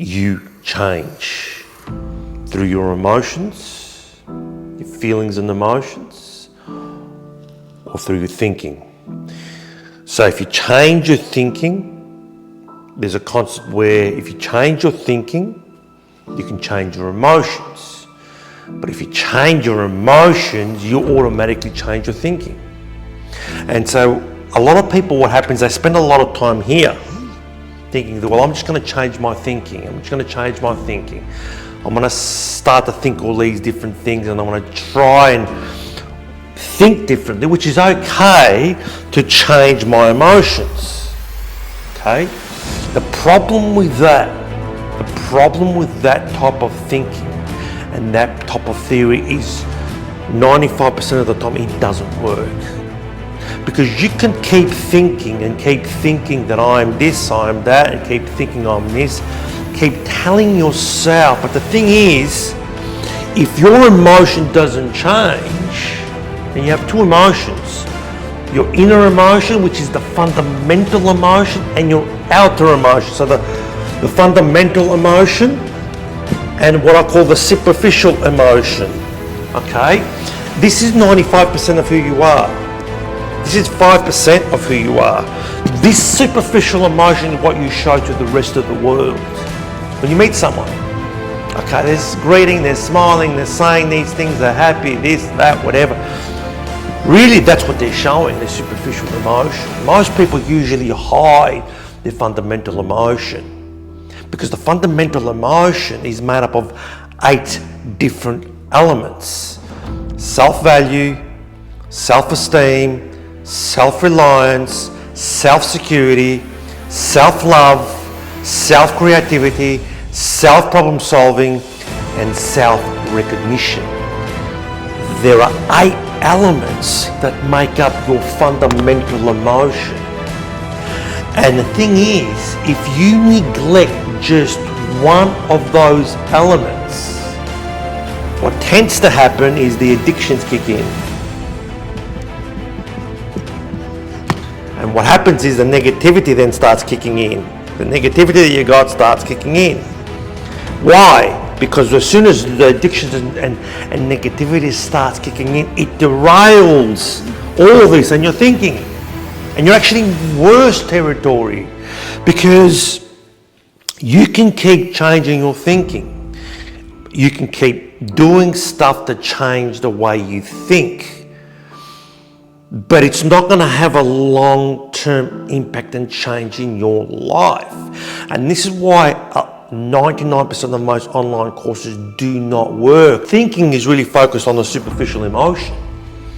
you change through your emotions, your feelings and emotions, or through your thinking. So if you change your thinking, there's a concept where if you change your thinking, you can change your emotions. But if you change your emotions, you automatically change your thinking. And so a lot of people, what happens, they spend a lot of time here thinking that, well, I'm just going to change my thinking. I'm just going to change my thinking. I'm going to start to think all these different things, and I'm going to try and think differently, which is okay to change my emotions. Okay? The problem with that type of thinking and that type of theory is 95% of the time it doesn't work. Because you can keep thinking and keep thinking that I'm this, I'm that, and keep thinking I'm this, keep telling yourself. But the thing is, if your emotion doesn't change, and you have two emotions, your inner emotion, which is the fundamental emotion, and your outer emotion. So the fundamental emotion and what I call the superficial emotion. Okay? This is 95% of who you are. This is 5% of who you are. This superficial emotion is what you show to the rest of the world. When you meet someone, okay, there's greeting, they're smiling, they're saying these things, they're happy, this, that, whatever. Really, that's what they're showing, their superficial emotion. Most people usually hide their fundamental emotion because the fundamental emotion is made up of 8 different elements: self-value, self-esteem, self-reliance, self-security, self-love, self-creativity, self-problem solving, and self-recognition. There are 8 elements that make up your fundamental emotion. And the thing is, if you neglect just one of those elements, what tends to happen is the addictions kick in. And what happens is the negativity then starts kicking in. The negativity that you got starts kicking in. Why? Because as soon as the addictions and negativity starts kicking in, it derails all of this and you're thinking. And you're actually in worse territory because you can keep changing your thinking. You can keep doing stuff to change the way you think. But it's not going to have a long-term impact and change in your life. And this is why 99% of most online courses do not work. Thinking is really focused on the superficial emotion.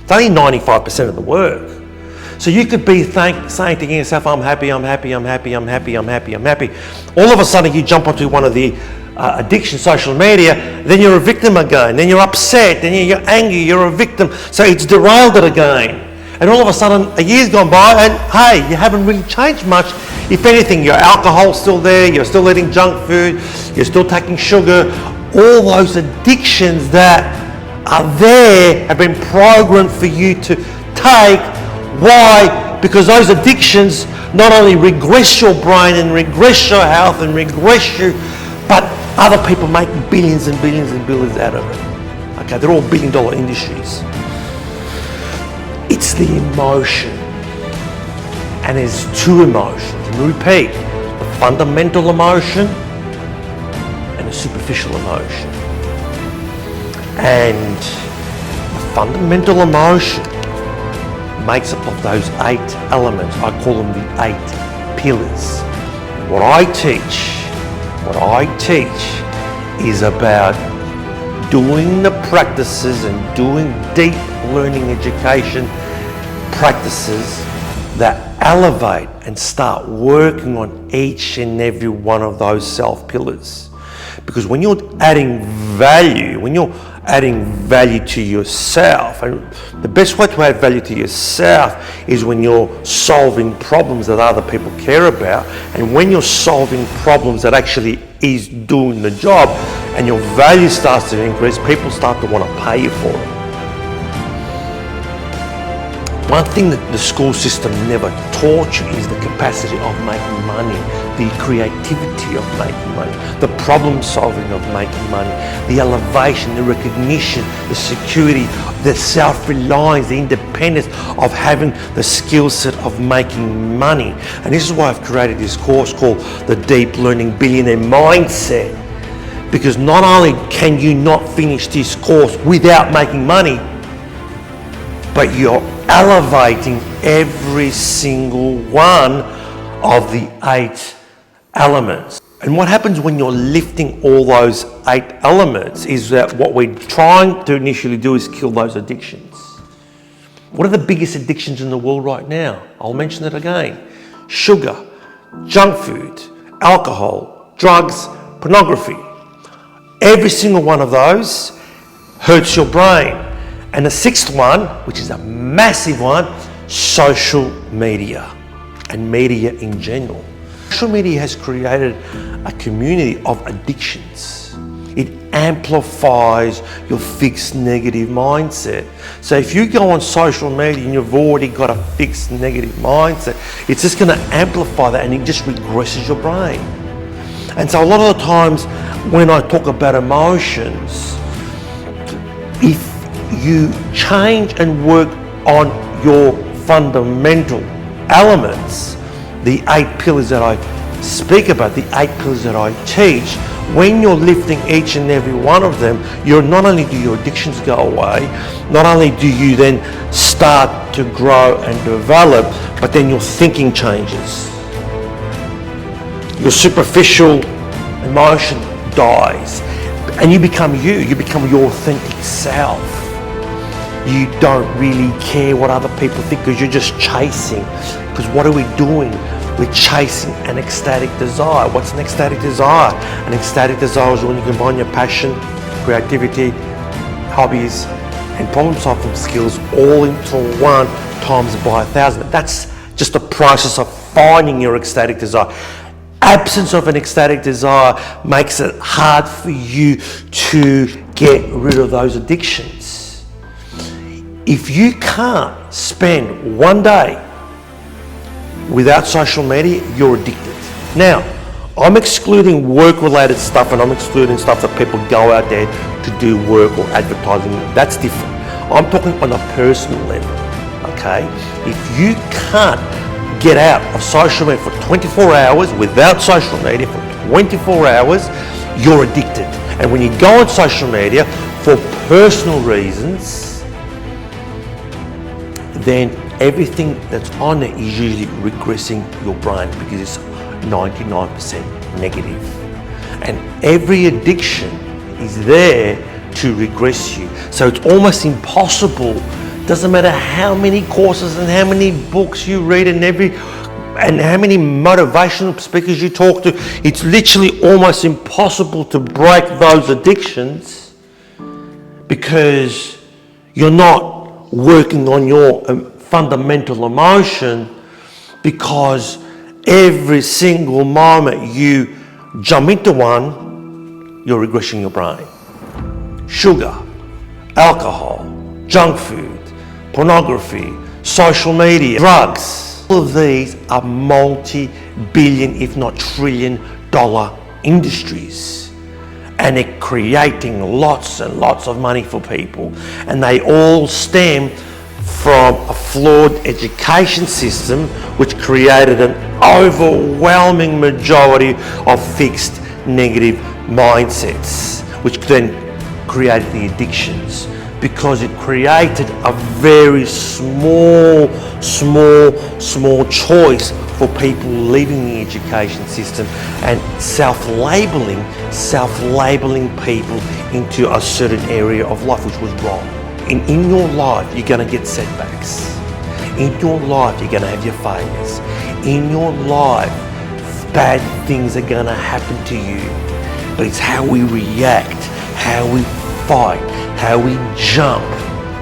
It's only 95% of the work. So you could be saying to yourself, I'm happy, I'm happy, I'm happy, I'm happy, I'm happy, I'm happy. All of a sudden you jump onto one of the addiction, social media, then you're a victim again, then you're upset, then you're angry, you're a victim. So it's derailed it again. And all of a sudden, a year's gone by and hey, you haven't really changed much. If anything, your alcohol's still there, you're still eating junk food, you're still taking sugar. All those addictions that are there have been programmed for you to take. Why? Because those addictions not only regress your brain and regress your health and regress you, but other people make billions and billions and billions out of it. Okay, they're all billion-dollar industries. It's the emotion. And there's 2 emotions. And repeat, the fundamental emotion and the superficial emotion. And the fundamental emotion makes up of those 8 elements. I call them the 8 pillars. What I teach is about doing the practices and doing deep learning education practices that elevate and start working on each and every one of those self pillars. Because when you're adding value to yourself, and the best way to add value to yourself is when you're solving problems that other people care about, and when you're solving problems that actually is doing the job, and your value starts to increase, people start to want to pay you for it. One thing that the school system never taught you is the capacity of making money, the creativity of making money, the problem solving of making money, the elevation, the recognition, the security, the self-reliance, the independence of having the skill set of making money. And this is why I've created this course called the Deep Learning Billionaire Mindset. Because not only can you not finish this course without making money, but you're elevating every single one of the 8 elements. And what happens when you're lifting all those 8 elements is that what we're trying to initially do is kill those addictions. What are the biggest addictions in the world right now? I'll mention it again. Sugar, junk food, alcohol, drugs, pornography. Every single one of those hurts your brain. And the 6th one, which is a massive one, social media and media in general. Social media has created a community of addictions. It amplifies your fixed negative mindset. So if you go on social media and you've already got a fixed negative mindset, it's just going to amplify that and it just regresses your brain. And so a lot of the times when I talk about emotions, if you change and work on your fundamental elements, the 8 pillars that I speak about, the 8 pillars that I teach, when you're lifting each and every one of them, you're not only do your addictions go away, not only do you then start to grow and develop, but then your thinking changes. Your superficial emotion dies and you become you become your authentic self. You don't really care what other people think because you're just chasing. Because what are we doing? We're chasing an ecstatic desire. What's an ecstatic desire? An ecstatic desire is when you combine your passion, creativity, hobbies, and problem-solving skills all into one times by 1,000. That's just the process of finding your ecstatic desire. Absence of an ecstatic desire makes it hard for you to get rid of those addictions. If you can't spend one day without social media, you're addicted. Now, I'm excluding work-related stuff and I'm excluding stuff that people go out there to do work or advertising. That's different. I'm talking on a personal level, okay? If you can't get out of social media for 24 hours without social media for 24 hours, you're addicted. And when you go on social media for personal reasons, then everything that's on it is usually regressing your brain because it's 99% negative. And every addiction is there to regress you. So it's almost impossible. Doesn't matter how many courses and how many books you read and how many motivational speakers you talk to, it's literally almost impossible to break those addictions because you're not working on your fundamental emotion, because every single moment you jump into one, you're regressing your brain. Sugar, alcohol, junk food, pornography, social media, drugs. All of these are multi-billion, if not trillion-dollar industries. And they're creating lots and lots of money for people. And they all stem from a flawed education system which created an overwhelming majority of fixed negative mindsets, which then created the addictions, because it created a very small choice for people leaving the education system and self-labeling people into a certain area of life, which was wrong. In your life, you're going to get setbacks. In your life, you're going to have your failures. In your life, bad things are going to happen to you. But it's how we react, how we fight, how we jump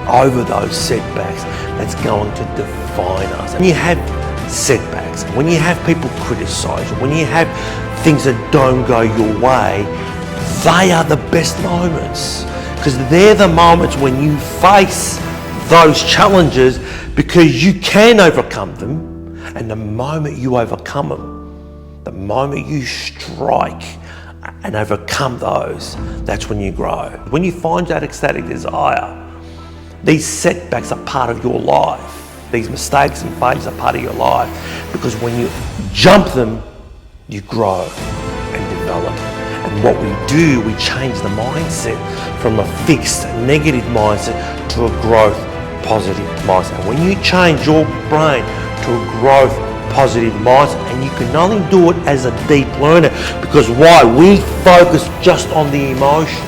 over those setbacks that's going to define us. When you have setbacks, when you have people criticize you, when you have things that don't go your way, they are the best moments, because they're the moments when you face those challenges because you can overcome them. And the moment you overcome them, the moment you strike and overcome those, that's when you grow. When you find that ecstatic desire, these setbacks are part of your life. These mistakes and failures are part of your life, because when you jump them, you grow and develop. And what we do, we change the mindset from a fixed negative mindset to a growth positive mindset. And when you change your brain to a growth positive mindset, and you can only do it as a deep learner, because why? We focus just on the emotions,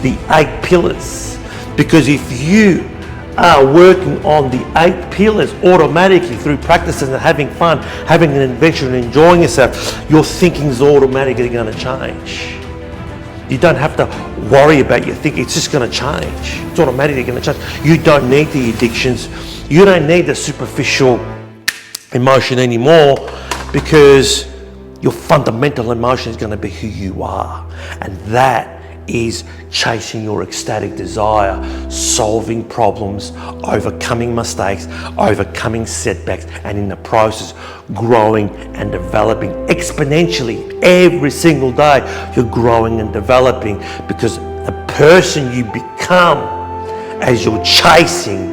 the 8 pillars. Because if you are working on the 8 pillars automatically through practices and having fun, having an adventure and enjoying yourself, your thinking is automatically going to change. You don't have to worry about your thinking, it's just going to change. It's automatically going to change. You don't need the addictions, you don't need the superficial emotion anymore, because your fundamental emotion is going to be who you are. And that is chasing your ecstatic desire, solving problems, overcoming mistakes, overcoming setbacks, and in the process growing and developing exponentially every single day. You're growing and developing, because the person you become as you're chasing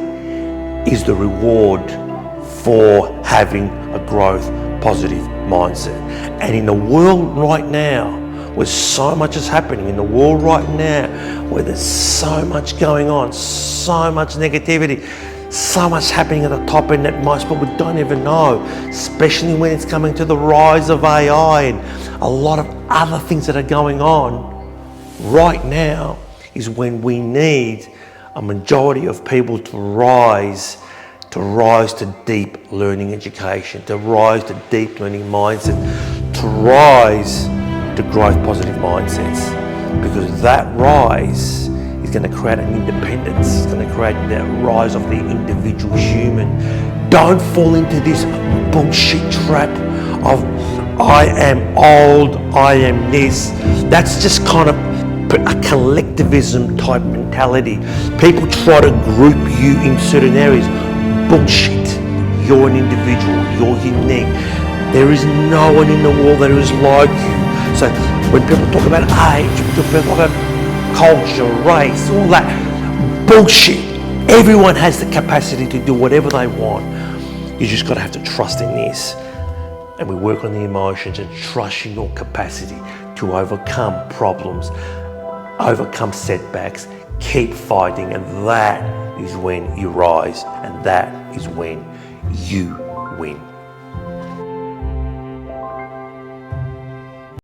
is the reward for having a growth positive mindset. And in the world right now, where so much is happening, in the world right now, where there's so much going on, so much negativity, so much happening at the top end that most people don't even know, especially when it's coming to the rise of AI and a lot of other things that are going on, right now is when we need a majority of people to rise to deep learning education, to rise to deep learning mindset, to rise to growth positive mindsets, because that rise is going to create an independence. It's going to create that rise of the individual human. Don't fall into this bullshit trap of I am old, I am this. That's just kind of a collectivism type mentality. People try to group you in certain areas. Bullshit. You're an individual, you're unique. There is no one in the world that is like you. So when people talk about age, people talk about culture, race, all that bullshit, everyone has the capacity to do whatever they want. You just got to have to trust in this. And we work on the emotions and trust in your capacity to overcome problems, overcome setbacks, keep fighting, and that is when you rise, and that is when you win.